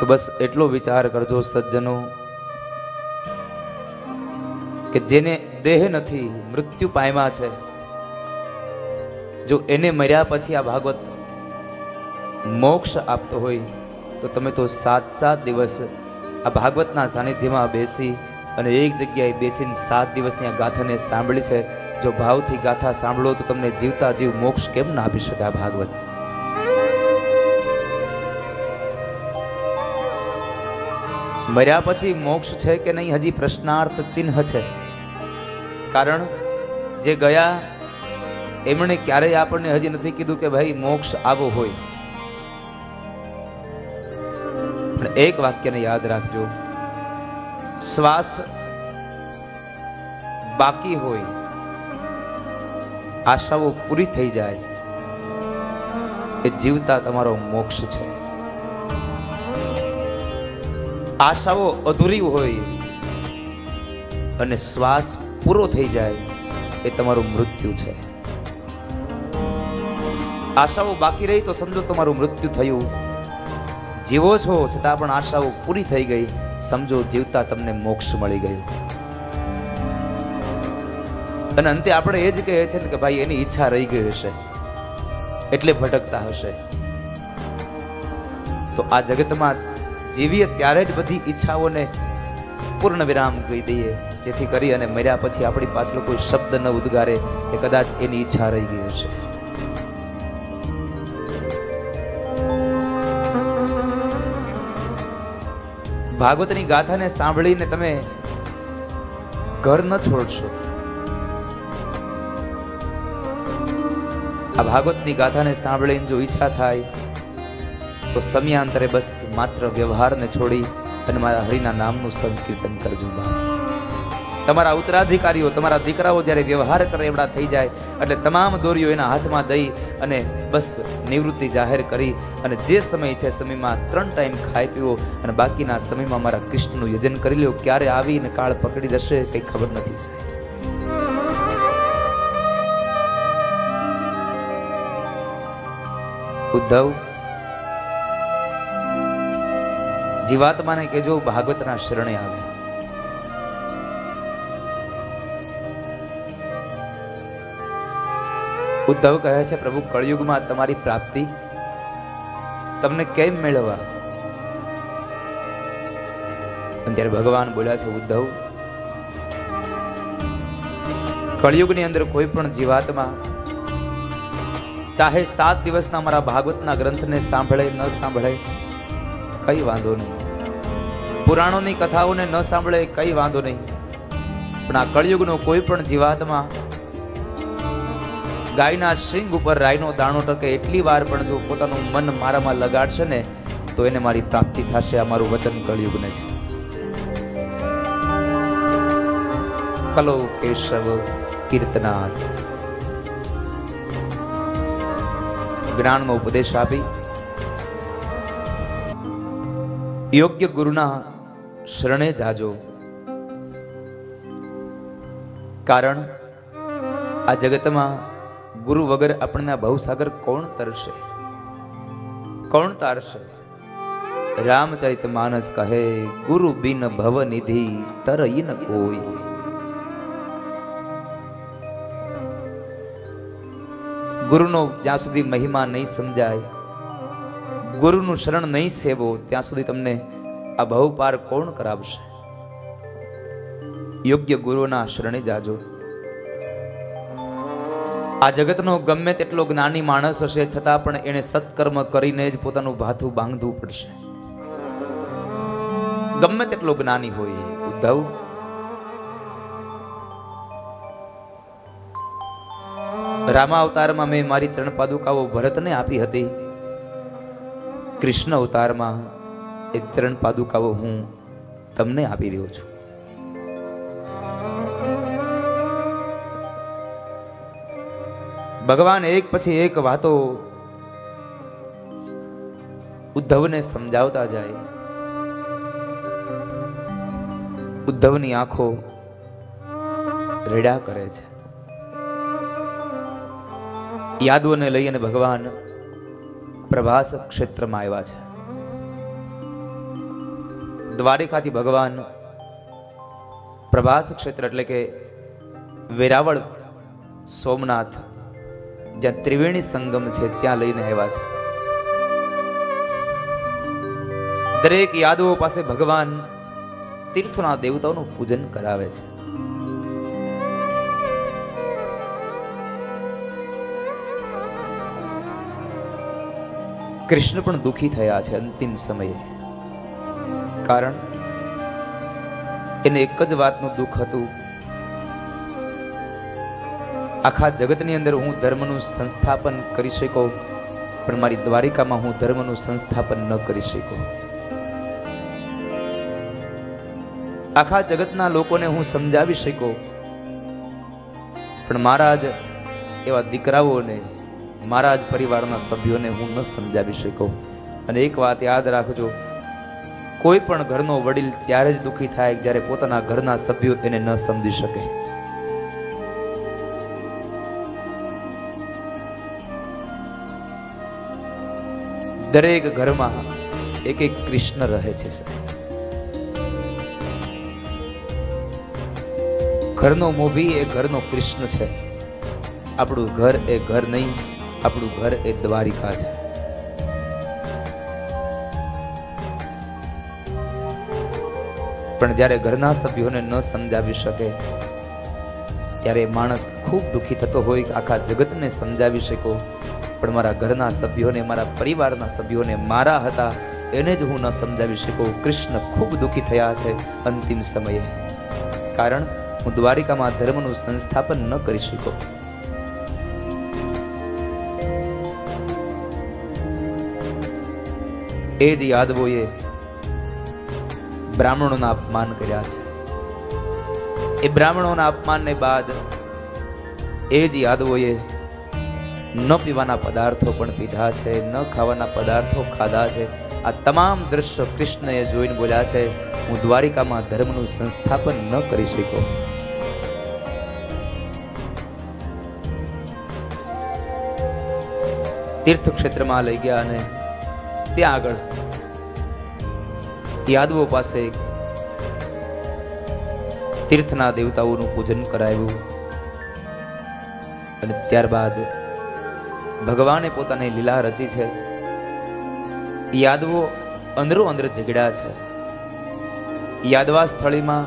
તો બસ એટલો વિચાર કરજો સજ્જનો કે જેને દેહ નથી, મૃત્યુ પામ્યા છે, જો એને મર્યા પછી આ ભાગવત મોક્ષ આપતો હોય તો તમે તો 7 દિવસ આ ભાગવતના સાનિધ્યમાં બેસી અને એક જગ્યાએ બેસીને 7 દિવસની આ ગાથાને સાંભળી છે. જો ભાવથી ગાથા સાંભળો તો તમને જીવતા જીવ મોક્ષ કેમ ના આપી શકે આ ભાગવત. મર્યા પછી મોક્ષ છે કે નહીં હજી પ્રશ્નાર્થ ચિહ્ન છે. કારણ જે ગયા એમણે ક્યારેય આપણને હજી નથી કીધું કે ભાઈ મોક્ષ આવો હોય. પણ એક વાક્યને યાદ રાખજો, શ્વાસ બાકી હોય, આશાઓ પૂરી થઈ જાય, એ જીવતા તમારો મોક્ષ છે. આશાઓ અધૂરી હોય અને શ્વાસ પૂરો થઈ જાય એ તમારું મૃત્યુ છે. આશાઓ બાકી રહી તો સમજો તમારું મૃત્યુ થયું. જીવો છો છતાં પણ આશાઓ પૂરી થઈ ગઈ, સમજો જીવતા તમને મોક્ષ મળી ગયું. અને અંતે આપણે એ જ કહીએ છીએ કે ભાઈ એની ઈચ્છા રહી ગઈ હશે એટલે ભટકતા હશે. તો આ જગતમાં જીવીએ ત્યારે જ બધી ઈચ્છાઓને પૂર્ણ વિરામ કહી દઈએ, જેથી કરી અને મર્યા પછી આપણી પાછળ કોઈ શબ્દ ન ઉદ્ગારે કે કદાચ એની ઈચ્છા રહી ગઈ હશે. ભાગવતની ગાથાને સાંભળીને તમે ઘર ન છોડશો. આ ભાગવતની ગાથાને સાંભળીને જો ઈચ્છા થાય તો સમયાંતરે બસ માત્ર વ્યવહારને છોડી અને મારા હરિના નામનું સંકીર્તન કરજો. તમારા ઉત્તરાધિકારીઓ, તમારા દીકરાઓ જ્યારે વ્યવહાર કરે એવડા થઈ જાય એટલે તમામ દોરીઓ એના હાથમાં દઈ અને બસ નિવૃત્તિ જાહેર કરી અને જે સમય છે સમયમાં 3 ટાઈમ ખાઈ પીવો અને બાકીના સમયમાં મારા કૃષ્ણનું યજન કરી લો. ક્યારે આવીને કાળ પકડી જશે કંઈ ખબર નથી. ઉદ્ધવ, જીવાત્માને કહેજો ભાગવતના શરણે આવે. ઉદ્ધવ કહે છે પ્રભુ કળયુગમાં તમારી પ્રાપ્તિ તમને કેમ મેળવવા? ત્યારે ભગવાન બોલ્યા છે ઉદ્ધવ, કળયુગની અંદર કોઈ પણ જીવાત્મા ચાહે 7 દિવસના મારા ભાગવતના ગ્રંથને સાંભળે ન સાંભળે કઈ વાંધો નહીં, પુરાણોની કથાઓને ન સાંભળે કઈ વાંધો નહીં, પણ આ કળયુગનો કોઈ પણ જીવાત્મા ગાયના શિંગ ઉપર રાયનો દાણો ટકે એટલી વાર પણ જો પોતાનું મન મારામાં લગાડશે ને તો એને મારી પ્રાપ્તિ થશે. આ મારું વચન કળયુગને છે. કલો કેશવ કીર્તનાથ જ્ઞાનનો ઉપદેશ આપી યોગ્ય ગુરુના શરણે જાજો. કારણ આ જગતમાં ગુરુ વગર આપણને ભવસાગર કોણ તરશે, કોણ તારશે? રામચરિત માનસ કહે ગુરુ બિન ભવ નિધિ તરઈ ન કોઈ. ગુરુનો જ્યાં સુધી મહિમા નહીં સમજાય, ગુરુનું શરણ નહીં સેવો ત્યાં સુધી તમને આ ભવ પાર કોણ કરાવશે? યોગ્ય ગુરુના શરણે જાજો. આ જગતનો ગમે તેટલો જ્ઞાની માણસ હશે છતાં પણ એને સત્કર્મ કરીને જ પોતાનું ભાથું બાંધવું પડશે. ગમે તેટલો જ્ઞાની હોય. ઉદ્ધવ, રામા અવતારમાં મેં મારી ચરણ પાદુકાઓ ભરતને આપી હતી. કૃષ્ણ અવતારમાં એ ચરણ પાદુકાઓ હું તમને આપી રહ્યો છું. ભગવાન એક પછી એક વાતો ઉદ્ધવને સમજાવતા જાય. ઉદ્ધવની આંખો રેડા કરે છે. યાદવોને લઈ અને ભગવાન પ્રભાસ ક્ષેત્રમાં આવ્યા છે. દ્વારિકાથી ભગવાન પ્રભાસ ક્ષેત્ર એટલે કે વેરાવળ સોમનાથ જ્યાં ત્રિવેણી સંગમ છે ત્યાં લઈને આવ્યા છે. દરેક યાદવો પાસે ભગવાન તીર્થોના દેવતાઓનું પૂજન કરાવે છે. કૃષ્ણ પણ દુઃખી થયા છે અંતિમ સમયે. કારણ એને એક જ વાતનું દુઃખ હતું, આખા જગતની અંદર હું ધર્મનું સંસ્થાપન કરી શકો, પણ મારી દ્વારિકામાં હું ધર્મનું સંસ્થાપન ન કરી શકું. આખા જગતના લોકોને હું સમજાવી શકું, પણ મારા જ એવા દીકરાઓને, મારા જ પરિવારના સભ્યોને હું ન સમજાવી શકું. અને એક વાત યાદ રાખજો, કોઈ પણ ઘરનો વડીલ ત્યારે જ દુઃખી થાય જ્યારે પોતાના ઘરના સભ્યો એને ન સમજી શકે. દરેક ઘરમાં એક એક કૃષ્ણ રહે છે. ઘરનો મોભી એ ઘરનો કૃષ્ણ છે. આપણું ઘર એ ઘર નહીં, આપણું ઘર એ દ્વારિકા છે. પણ જ્યારે ઘરના સભ્યોને ન સમજાવી શકે ત્યારે માણસ ખૂબ દુઃખી થતો હોય કે આખા જગતને સમજાવી શકો, પણ મારા ઘરના સભ્યોને, મારા પરિવારના સભ્યોને મારા હતા એને જ હું ન સમજાવી શકું. કૃષ્ણ ખૂબ દુઃખી થયા છે અંતિમ સમયે, કારણ હું દ્વારિકામાં ધર્મનું સંસ્થાપન ન કરી શકું. એ જ યાદવોએ બ્રાહ્મણોના અપમાન કર્યા છે. એ બ્રાહ્મણોના અપમાનને બાદ એ જ યાદવોએ ન પીવાના પદાર્થો પણ પીધા છે, ન ખાવાના પદાર્થો ખાધા છે. આ તમામ દ્રશ્યો કૃષ્ણએ જોઈને બોલ્યા છે, હું દ્વારિકામાં ધર્મનું સંસ્થાપન ન કરી શકું. તીર્થ ક્ષેત્રમાં લઈ ગયા અને ત્યાં આગળ યાદવો પાસે તીર્થના દેવતાઓનું પૂજન કરાવ્યું. અને ત્યારબાદ ભગવાને પોતાની લીલા રચી છે. યાદવો અંદરો અંદર ઝઘડ્યા છે. યાદવા સ્થળીમાં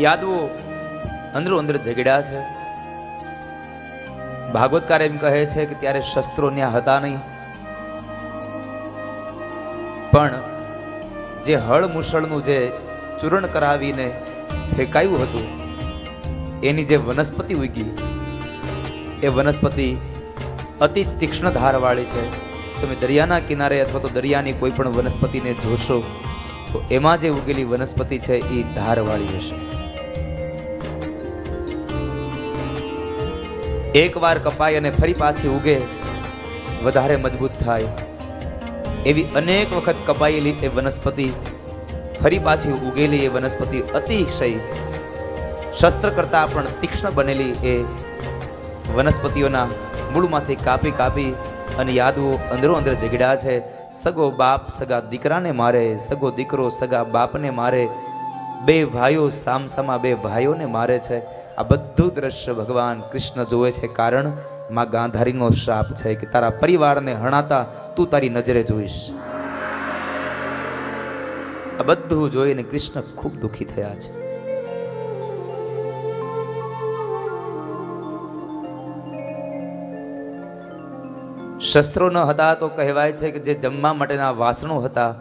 યાદવો અંદરો અંદર ઝઘડ્યા છે. ભાગવતકાર એમ કહે છે કે ત્યારે શસ્ત્રો ત્યાં હતા નહીં, પણ જે હળ મુસળનું જે ચૂર્ણ કરાવીને ફેંકાયું હતું એની જે વનસ્પતિ ઉગી, એ વનસ્પતિ અતિ તીક્ષ્ણ ધારવાળી છે. તમે દરિયાના કિનારે અથવા તો દરિયાની કોઈ પણ વનસ્પતિને જોશો તો એમાં જે ઉગેલી વનસ્પતિ છે એ ધારવાળી હશે. એકવાર કપાય અને ફરી પાછી ઉગે, વધારે મજબૂત થાય. એવી અનેક વખત કપાયેલી એ વનસ્પતિ ફરી પાછી ઉગેલી એ વનસ્પતિ અતિશય શસ્ત્ર કરતા પણ તીક્ષ્ણ બનેલી એ વનસ્પતિઓના મૂળમાંથી કાપી કાપી અને યાદવો અંદરો અંદર ઝઘડ્યા છે. સગો બાપ સગા દીકરાને મારે, સગો દીકરો સગા બાપને મારે, બે ભાઈઓ સામસામા બે ભાઈઓને મારે છે. આ બધું દ્રશ્ય ભગવાન કૃષ્ણ જોવે છે, કારણ માં ગાંધારીનો શ્રાપ છે કે તારા પરિવારને હણાતા તું તારી નજરે જોઈશ. આ બધું જોઈને કૃષ્ણ ખૂબ દુઃખી થયા છે. શસ્ત્રો ન હતા તો કહેવાય છે કે જે જમવા માટેના વાસણો હતા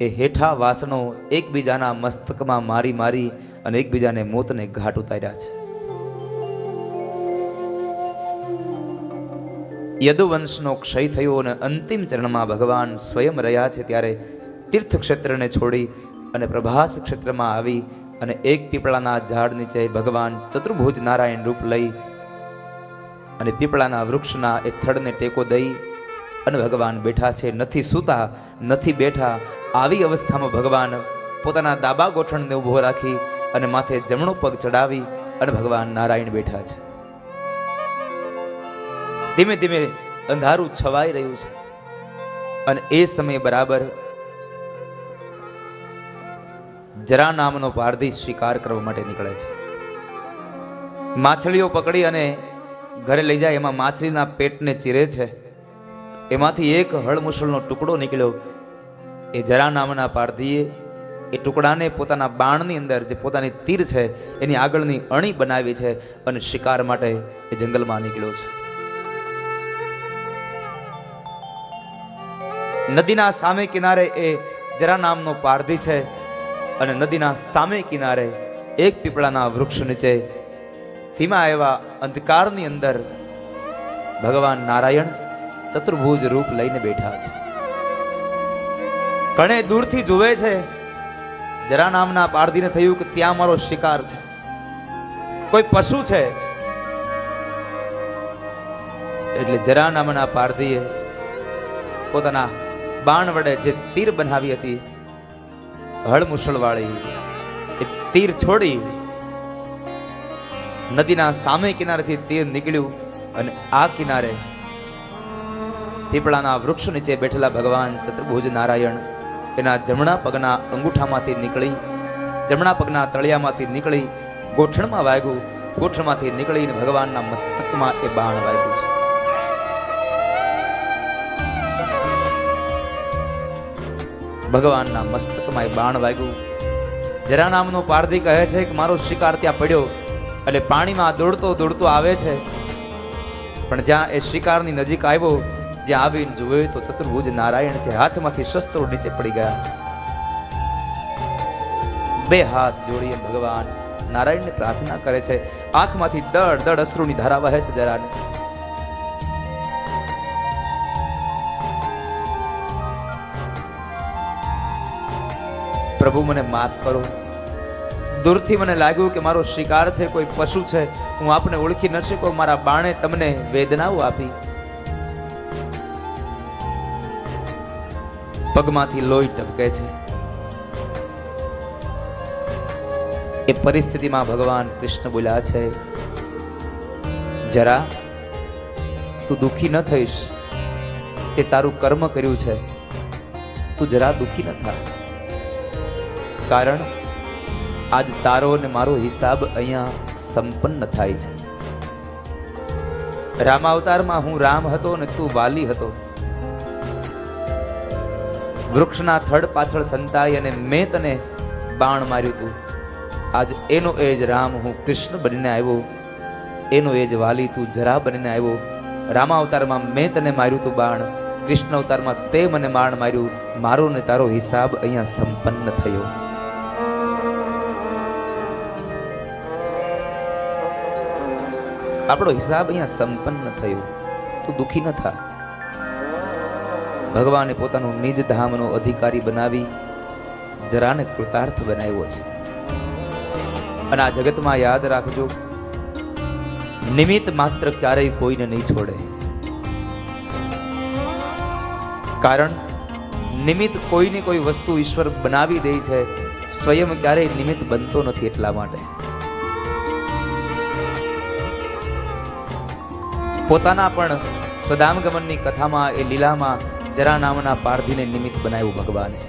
એ હેઠા વાસણો એકબીજાના મસ્તકમાં મારી મારી અને એકબીજાને મોતને ઘાટ ઉતાર્યા છે. યદુવંશનો ક્ષય થયો અને અંતિમ ચરણમાં ભગવાન સ્વયં રહ્યા છે. ત્યારે તીર્થ ક્ષેત્રને છોડી અને પ્રભાસ ક્ષેત્રમાં આવી અને એક પીપળાના ઝાડ નીચે ભગવાન ચતુર્ભુજ નારાયણ રૂપ લઈ અને પીપળાના વૃક્ષના એ થડને ટેકો દઈ અને ભગવાન બેઠા છે. નથી સૂતા, નથી બેઠા. આવી અવસ્થામાં ભગવાન પોતાના ડાબા ગોઠણને ઊભો રાખી અને માથે જમણો પગ ચડાવી અને ભગવાન નારાયણ બેઠા છે. ધીમે ધીમે અંધારું છવાઈ રહ્યું છે અને એ સમય બરાબર જરા નામનો પારધી શિકાર કરવા માટે નીકળે છે. માછલીઓ પકડી અને ઘરે લઈ જાય. એમાં માછલીના પેટને ચીરે છે. એમાંથી એક હળમુસળનો ટુકડો નીકળ્યો. એ જરા નામના પારધીએ એ ટુકડાને પોતાના બાણની અંદર, જે પોતાની તીર છે એની આગળની અણી બનાવી છે અને શિકાર માટે એ જંગલમાં નીકળ્યો છે. નદીના સામે કિનારે એ જરા નામનો પારધી છે અને નદીના સામે કિનારે એક પીપળાના વૃક્ષ નીચે ધીમા એવા અંધકારની અંદર ભગવાન નારાયણ ચતુર્ભુજ રૂપ લઈને બેઠા છે. ઘણે દૂરથી જુએ છે. જરા નામના પારધીને થયું કે ત્યાં મારો શિકાર છે, કોઈ પશુ છે. એટલે જરા નામના પારધીએ પોતાના બાણ વડે જે તીર બનાવી હતી હળમુસળ વાળી, એ તીર છોડી નદીના સામે કિનારેથી તીર નીકળ્યું અને આ કિનારે પીપળાના વૃક્ષ નીચે બેઠેલા ભગવાન ચતુર્ભુજ નારાયણ એના જમણા પગના અંગૂઠામાંથી નીકળી, જમણા પગના તળિયામાંથી નીકળી ગોઠણમાં વાગ્યું. ગોઠણમાંથી નીકળીને ભગવાનના મસ્તકમાં એ બાણ વાગ્યું છે. ભગવાનના મસ્તકમાં એ બાણ વાગ્યું. જરા નામનો પારધી કહે છે કે મારો શિકાર ત્યાં પડ્યો. એટલે પાણીમાં દોડતો દોડતો આવે છે. પણ જ્યાં એ શિકારની નજીક આવ્યો, જ્યાં આવીને જુએ તો ચતુર્ભુજ નારાયણ છે. હાથમાંથી શસ્ત્રો નીચે પડી ગયા છે. બે હાથ જોડીને ભગવાન નારાયણને પ્રાર્થના કરે છે. આંખમાંથી દળ દળ અશ્રુની ધારા વહે છે જરાને. પ્રભુ મને માફ કરો. દૂરથી મને લાગ્યું કે મારો શિકાર છે, કોઈ પશુ છે. હું આપને ઓળખી ન શક્યો. મારા બાણે તમને વેદનાઓ આપી. પગમાંથી લોહી ટપકે છે. એ પરિસ્થિતિમાં ભગવાન કૃષ્ણ બોલ્યા છે, જરા તું દુખી ન થઈશ. તે તારું કર્મ કર્યું છે, તું જરા દુખી ન થા. કારણ આજ તારો ને મારો હિસાબ અહીંયા સંપન્ન થાય છે. રામાવતારમાં હું રામ હતો ને તું વાલી હતો. વૃક્ષના થડ પાછળ સંતાઈ અને મેં તને બાણ માર્યું તું. આજ એનો એ જ રામ હું કૃષ્ણ બનીને આવ્યો, એનો એ જ વાલી તું જરા બનીને આવ્યો. રામાવતારમાં મેં તને માર્યું તું બાણ, કૃષ્ણ અવતારમાં તે મને બાણ માર્યું. મારો ને તારો હિસાબ અહીંયા સંપન્ન થયો. આપણો હિસાબ અહીંયા સંપન્ન થયો. તું દુખી ન થા. ભગવાને પોતાનું નિજ ધામનો અધિકારી બનાવી જરાને કૃતાર્થ બનાવ્યો છે. અને આ જગતમાં યાદ રાખજો, નિમિત્ત માત્ર ક્યારેય કોઈને નહીં છોડે. કારણ નિમિત્ત કોઈને કોઈ વસ્તુ ઈશ્વર બનાવી દે છે, સ્વયં ક્યારેય નિમિત્ત બનતો નથી. એટલા માટે પોતાના પણ સ્વધામગમનની કથામાં એ લીલામાં જરા નામના પારધીને નિમિત્ત બનાવ્યું ભગવાને.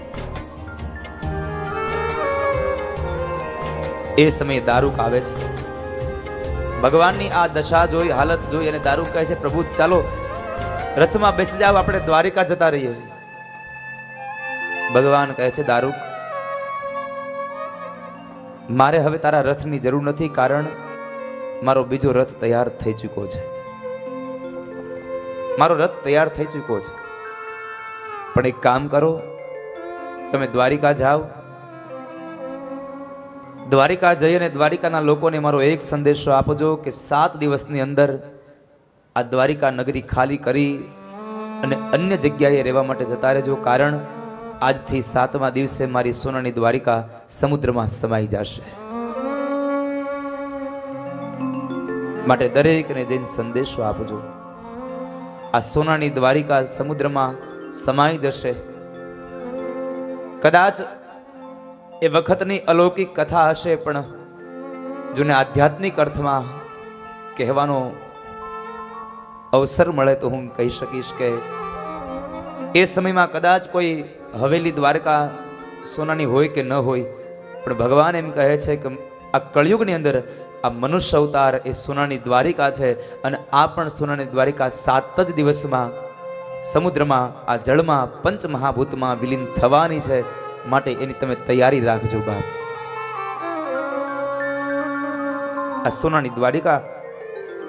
એ સમયે દારૂક આવે છે. ભગવાનની આ દશા જોઈ, હાલત જોઈ અને દારૂક કહે છે, પ્રભુ ચાલો રથમાં બેસી જાવ, આપણે દ્વારિકા જતા રહીએ. ભગવાન કહે છે, દારૂક મારે હવે તારા રથની જરૂર નથી. કારણ મારો બીજો રથ તૈયાર થઈ ચૂક્યો છે. મારો રથ તૈયાર થઈ ચૂક્યો છે. પણ એક કામ કરો, તમે દ્વારિકા જાઓ. દ્વારિકા જઈ અને દ્વારિકાના લોકોને મારો એક સંદેશો આપજો કે 7 દિવસની અંદર આ દ્વારિકા નગરી ખાલી કરી અને અન્ય જગ્યાએ રહેવા માટે જતા રહેજો. કારણ આજથી 7મા દિવસે મારી સોનાની દ્વારિકા સમુદ્રમાં સમાઈ જશે. માટે દરેકને જઈને સંદેશો આપજો. આ સોનાની દ્વારિકા સમુદ્રમાં સમાઈ જશે. કદાચ એ વખતની અલૌકિક કથા હશે, પણ જોને આધ્યાત્મિક અર્થમાં કહેવાનો અવસર મળે તો હું કહી શકીશ કે એ સમયમાં કદાચ કોઈ હવેલી દ્વારકા સોનાની હોય કે ન હોય, પણ ભગવાન એમ કહે છે કે આ કળિયુગની અંદર આ મનુષ્ય અવતાર એ સોનાની દ્વારિકા છે અને આ પણ સોનાની દ્વારિકા 7 જ દિવસમાં સમુદ્રમાં આ જળમાં પંચમહાભૂતમાં વિલીન થવાની છે. માટે એની તમે તૈયારી રાખજો બાપ. આ સોનાની દ્વારિકા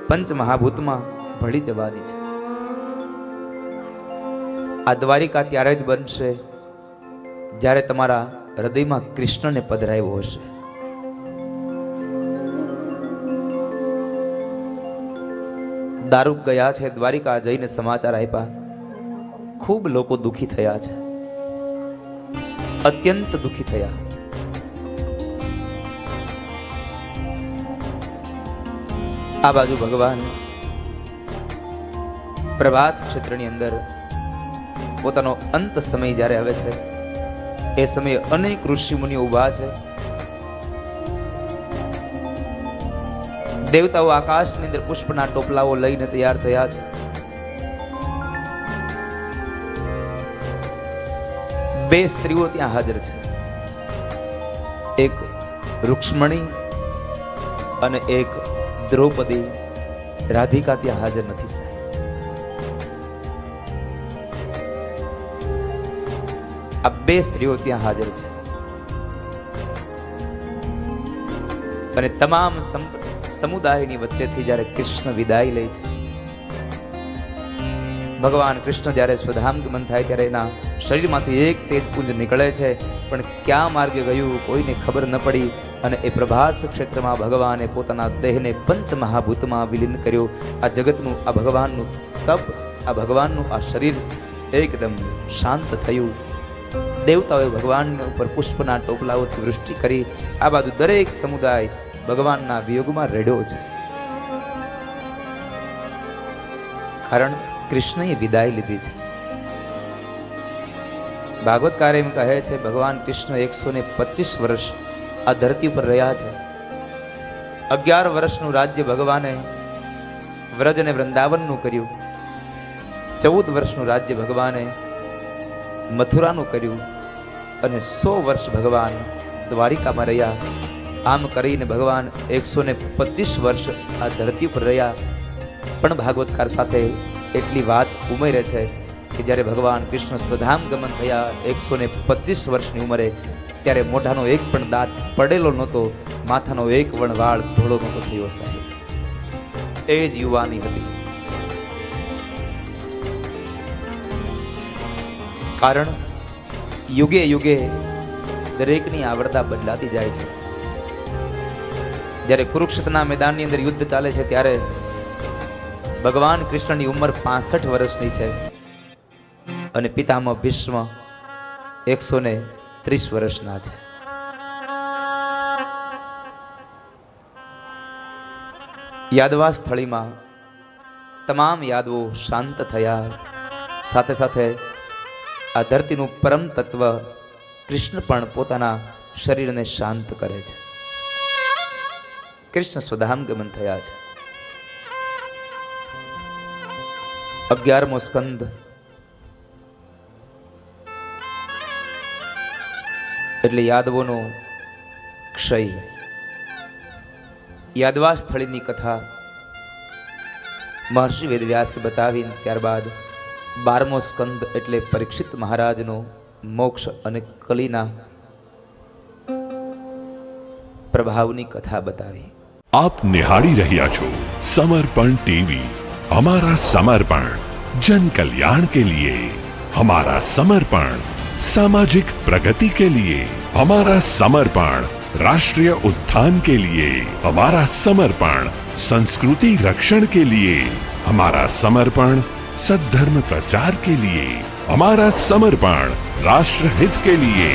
પંચમહાભૂતમાં ભળી જવાની છે. આ દ્વારિકા ત્યારે જ બનશે જ્યારે તમારા હૃદયમાં કૃષ્ણને પધરાવ્યો હશે. દારૂક ગયા છે દ્વારિકા, જઈને સમાચાર આપ્યા, ખૂબ લોકો દુખી થયા છે, અત્યંત દુખી થયા. આ બાજુ ભગવાન પ્રભાસ ક્ષેત્રની અંદર પોતાનો અંત સમય જ્યારે આવે છે એ સમયે અનેક ઋષિ મુનિઓ ઉભા છે. દેવતાઓ આકાશની અંદર પુષ્પના ટોપલાઓ લઈને તૈયાર થયા છે. બે સ્ત્રીઓ ત્યાં હાજર છે, એક રૂક્ષ્મણી અને એક દ્રૌપદી. રાધિકા ત્યાં હાજર નથી સાહેબ. આ બે સ્ત્રીઓ ત્યાં હાજર છે અને તમામ સમુદાયની વચ્ચેથી જ્યારે કૃષ્ણ વિદાય લે છે, ભગવાન કૃષ્ણ જ્યારે સ્વધામગમન થાય ત્યારે એના શરીરમાંથી એક તેજપુંજ નીકળે છે, પણ ક્યાં માર્ગે ગયું કોઈને ખબર ન પડી. અને એ પ્રભાસ ક્ષેત્રમાં ભગવાને પોતાના દેહને પંચમહાભૂતમાં વિલીન કર્યો. આ જગતનું, આ ભગવાનનું તપ, આ ભગવાનનું આ શરીર એકદમ શાંત થયું. દેવતાઓએ ભગવાન ઉપર પુષ્પના ટોપલાઓથી વૃષ્ટિ કરી. આ બાજુ દરેક સમુદાય ભગવાનના વિયોગમાં રડ્યો છે, કારણ કૃષ્ણએ વિદાય લીધી છે. ભાગવતકાર એમ કહે છે ભગવાન કૃષ્ણ 125 વર્ષ આ ધરતી પર રહ્યા છે. 11 વર્ષનું રાજ્ય ભગવાને વ્રજ અને વૃંદાવનનું કર્યું. 14 વર્ષનું રાજ્ય ભગવાને મથુરાનું કર્યું અને 100 વર્ષ ભગવાન દ્વારિકામાં રહ્યા. આમ કરીને ભગવાન 125 વર્ષ આ ધરતી પર રહ્યા. પણ ભાગવતકાર સાથે એટલી વાત ઉમેરે છે કે જ્યારે ભગવાન કૃષ્ણ સ્વધામ ગમન થયા 125 વર્ષની ઉંમરે, ત્યારે મોઢાનો એક પણ દાંત પડેલો નહોતો, માથાનો એક પણ વાળ ધોળો નહોતો થયો સાહેબ. એ જ યુવાની હતી. કારણ યુગે યુગે દરેકની આવડતા બદલાતી જાય છે. જ્યારે કુરુક્ષેત્રના મેદાનની અંદર યુદ્ધ ચાલે છે ત્યારે ભગવાન કૃષ્ણની ઉંમર 65 વર્ષની છે અને પિતામહ ભીષ્મ 130 વર્ષના છે. યાદવા સ્થળીમાં તમામ યાદવો શાંત થયા. સાથે સાથે આ ધરતીનું પરમ તત્વ કૃષ્ણ પણ પોતાના શરીરને શાંત કરે છે. કૃષ્ણ સ્વધામ ગમન થયા છે. 11મો સ્કંદ. એટલે યાદવોનો ક્ષય. યાદવા સ્થળીની કથા મહર્ષિ વેદવ્યાસે બતાવી. ત્યારબાદ 12મો સ્કંદ એટલે પરીક્ષિત મહારાજનો મોક્ષ અને કલીના પ્રભાવની કથા બતાવી. આપ નિહાળી રહ્યા છો સમર્પણ ટીવી. हमारा समर्पण जन कल्याण के लिए, हमारा समर्पण सामाजिक प्रगति के लिए, हमारा समर्पण राष्ट्रीय उत्थान के लिए, हमारा समर्पण संस्कृति रक्षण के लिए, हमारा समर्पण सद्धर्म प्रचार के लिए, हमारा समर्पण राष्ट्र हित के लिए।